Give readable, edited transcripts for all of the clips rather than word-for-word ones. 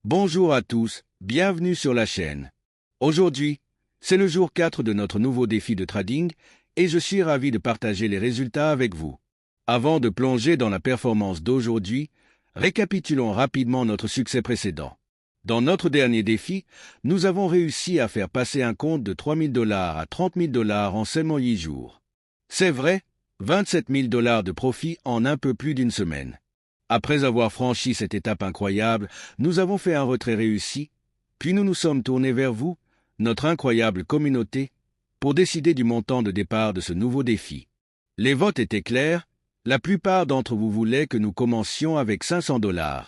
Bonjour à tous, bienvenue sur la chaîne. Aujourd'hui, c'est le jour 4 de notre nouveau défi de trading et je suis ravi de partager les résultats avec vous. Avant de plonger dans la performance d'aujourd'hui, récapitulons rapidement notre succès précédent. Dans notre dernier défi, nous avons réussi à faire passer un compte de 3 000 $ à 30 000 $ en seulement 8 jours. C'est vrai, 27 000 $ de profit en un peu plus d'une semaine. Après avoir franchi cette étape incroyable, nous avons fait un retrait réussi, puis nous nous sommes tournés vers vous, notre incroyable communauté, pour décider du montant de départ de ce nouveau défi. Les votes étaient clairs, la plupart d'entre vous voulaient que nous commencions avec 500 $.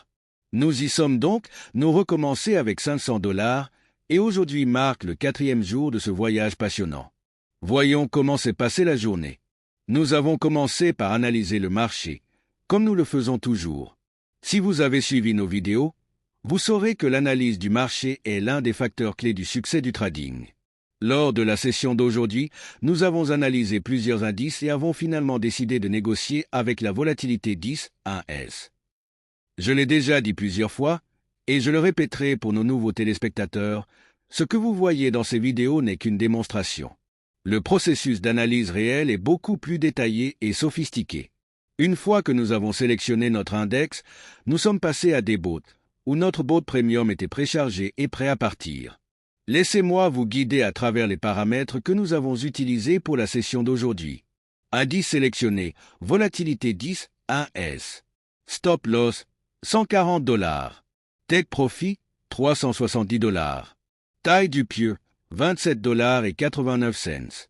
Nous y sommes donc, nous recommencer avec 500 $, et aujourd'hui marque le 4e jour de ce voyage passionnant. Voyons comment s'est passée la journée. Nous avons commencé par analyser le marché, comme nous le faisons toujours. Si vous avez suivi nos vidéos, vous saurez que l'analyse du marché est l'un des facteurs clés du succès du trading. Lors de la session d'aujourd'hui, nous avons analysé plusieurs indices et avons finalement décidé de négocier avec la volatilité 10-1S. Je l'ai déjà dit plusieurs fois, et je le répéterai pour nos nouveaux téléspectateurs, ce que vous voyez dans ces vidéos n'est qu'une démonstration. Le processus d'analyse réelle est beaucoup plus détaillé et sophistiqué. Une fois que nous avons sélectionné notre index, nous sommes passés à des bots, où notre bot premium était préchargé et prêt à partir. Laissez-moi vous guider à travers les paramètres que nous avons utilisés pour la session d'aujourd'hui. Indice sélectionné, volatilité 10, 1S. Stop loss, 140 $. Take profit, 370 $. Taille du pieu, 27 $ et 89 cents.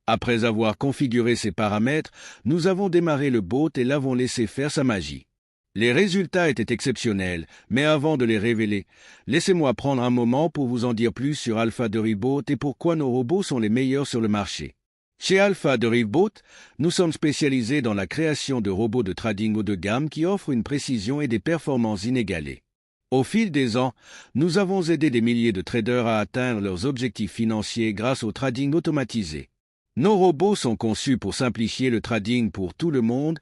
Après avoir configuré ces paramètres, nous avons démarré le bot et l'avons laissé faire sa magie. Les résultats étaient exceptionnels, mais avant de les révéler, laissez-moi prendre un moment pour vous en dire plus sur Alpha Derivbot et pourquoi nos robots sont les meilleurs sur le marché. Chez Alpha Derivbot, nous sommes spécialisés dans la création de robots de trading haut de gamme qui offrent une précision et des performances inégalées. Au fil des ans, nous avons aidé des milliers de traders à atteindre leurs objectifs financiers grâce au trading automatisé. Nos robots sont conçus pour simplifier le trading pour tout le monde,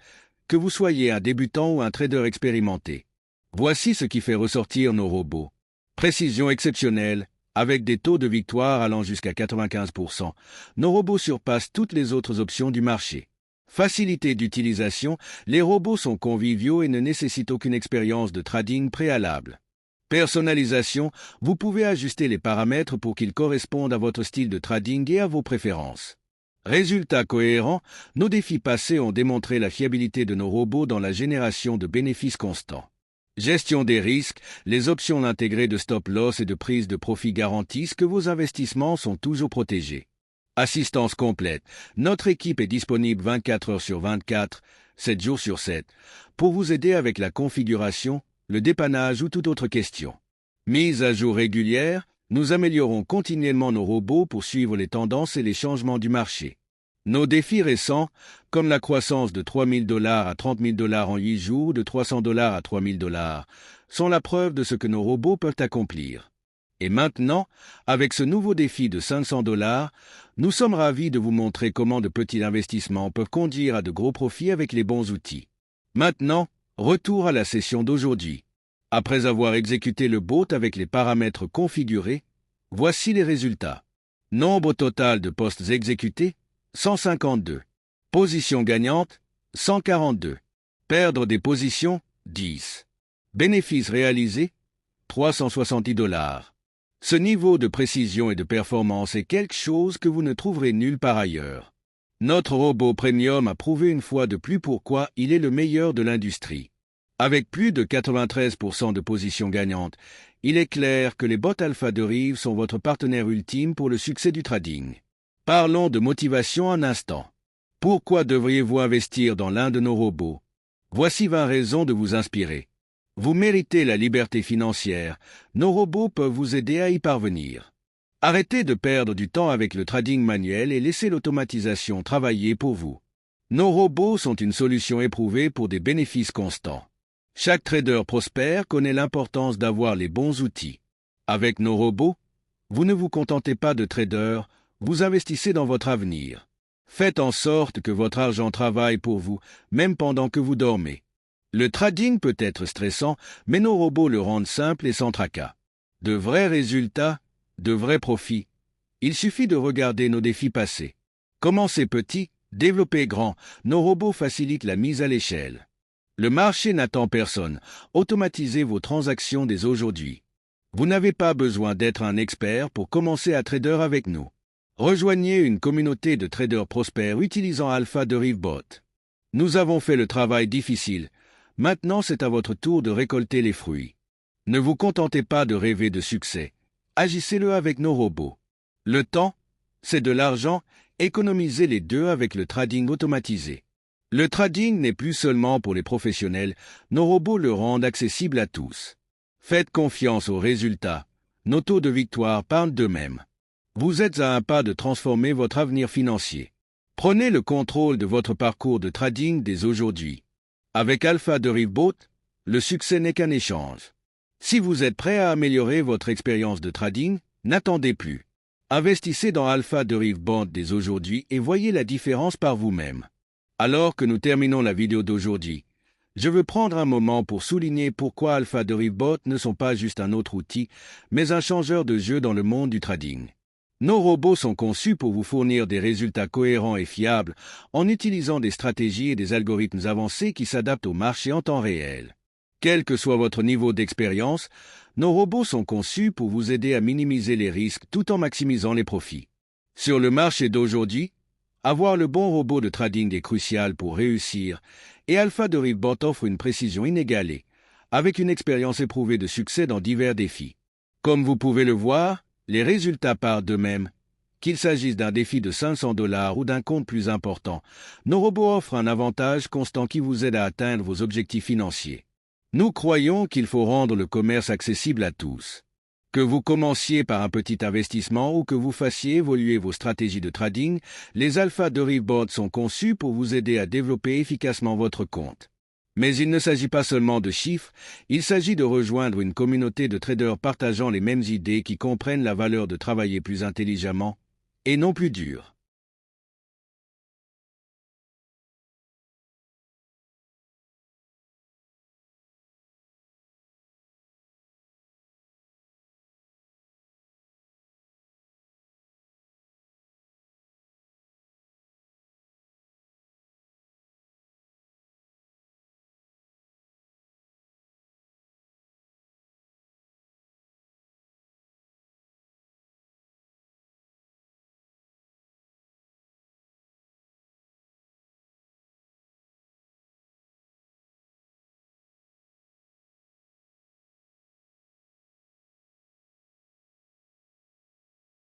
que vous soyez un débutant ou un trader expérimenté. Voici ce qui fait ressortir nos robots. Précision exceptionnelle, avec des taux de victoire allant jusqu'à 95%. Nos robots surpassent toutes les autres options du marché. Facilité d'utilisation, les robots sont conviviaux et ne nécessitent aucune expérience de trading préalable. Personnalisation, vous pouvez ajuster les paramètres pour qu'ils correspondent à votre style de trading et à vos préférences. Résultat cohérent, nos défis passés ont démontré la fiabilité de nos robots dans la génération de bénéfices constants. Gestion des risques, les options intégrées de stop-loss et de prise de profit garantissent que vos investissements sont toujours protégés. Assistance complète, notre équipe est disponible 24 heures sur 24, 7 jours sur 7, pour vous aider avec la configuration, le dépannage ou toute autre question. Mise à jour régulière, nous améliorons continuellement nos robots pour suivre les tendances et les changements du marché. Nos défis récents, comme la croissance de 3 000 $ à 30 000 $ en 8 jours, de 300 $ à 3 000 $, sont la preuve de ce que nos robots peuvent accomplir. Et maintenant, avec ce nouveau défi de 500 $, nous sommes ravis de vous montrer comment de petits investissements peuvent conduire à de gros profits avec les bons outils. Maintenant, retour à la session d'aujourd'hui. Après avoir exécuté le bot avec les paramètres configurés, voici les résultats. Nombre total de postes exécutés, 152. Position gagnante, 142. Perdre des positions, 10. Bénéfices réalisés, 370 $. Ce niveau de précision et de performance est quelque chose que vous ne trouverez nulle part ailleurs. Notre robot premium a prouvé une fois de plus pourquoi il est le meilleur de l'industrie. Avec plus de 93% de positions gagnantes, il est clair que les bots Alpha Deriv sont votre partenaire ultime pour le succès du trading. Parlons de motivation un instant. Pourquoi devriez-vous investir dans l'un de nos robots? Voici 20 raisons de vous inspirer. Vous méritez la liberté financière. Nos robots peuvent vous aider à y parvenir. Arrêtez de perdre du temps avec le trading manuel et laissez l'automatisation travailler pour vous. Nos robots sont une solution éprouvée pour des bénéfices constants. Chaque trader prospère connaît l'importance d'avoir les bons outils. Avec nos robots, vous ne vous contentez pas de trader, vous investissez dans votre avenir. Faites en sorte que votre argent travaille pour vous, même pendant que vous dormez. Le trading peut être stressant, mais nos robots le rendent simple et sans tracas. De vrais résultats, de vrais profits. Il suffit de regarder nos défis passés. Commencez petit, développez grand, nos robots facilitent la mise à l'échelle. Le marché n'attend personne, automatisez vos transactions dès aujourd'hui. Vous n'avez pas besoin d'être un expert pour commencer à trader avec nous. Rejoignez une communauté de traders prospères utilisant Alpha Derivebot. Nous avons fait le travail difficile. Maintenant, c'est à votre tour de récolter les fruits. Ne vous contentez pas de rêver de succès. Agissez-le avec nos robots. Le temps, c'est de l'argent, économisez les deux avec le trading automatisé. Le trading n'est plus seulement pour les professionnels, nos robots le rendent accessible à tous. Faites confiance aux résultats. Nos taux de victoire parlent d'eux-mêmes. Vous êtes à un pas de transformer votre avenir financier. Prenez le contrôle de votre parcours de trading dès aujourd'hui. Avec Alpha Derivebot, le succès n'est qu'un échange. Si vous êtes prêt à améliorer votre expérience de trading, n'attendez plus. Investissez dans Alpha Derivebot dès aujourd'hui et voyez la différence par vous-même. Alors que nous terminons la vidéo d'aujourd'hui, je veux prendre un moment pour souligner pourquoi Alpha Derivebot ne sont pas juste un autre outil, mais un changeur de jeu dans le monde du trading. Nos robots sont conçus pour vous fournir des résultats cohérents et fiables en utilisant des stratégies et des algorithmes avancés qui s'adaptent au marché en temps réel. Quel que soit votre niveau d'expérience, nos robots sont conçus pour vous aider à minimiser les risques tout en maximisant les profits. Sur le marché d'aujourd'hui, avoir le bon robot de trading est crucial pour réussir et Alpha Derivebot offre une précision inégalée, avec une expérience éprouvée de succès dans divers défis. Comme vous pouvez le voir, les résultats parlent d'eux-mêmes. Qu'il s'agisse d'un défi de 500 $ ou d'un compte plus important, nos robots offrent un avantage constant qui vous aide à atteindre vos objectifs financiers. Nous croyons qu'il faut rendre le commerce accessible à tous. Que vous commenciez par un petit investissement ou que vous fassiez évoluer vos stratégies de trading, les Alpha Derivebot sont conçus pour vous aider à développer efficacement votre compte. Mais il ne s'agit pas seulement de chiffres, il s'agit de rejoindre une communauté de traders partageant les mêmes idées qui comprennent la valeur de travailler plus intelligemment et non plus dur.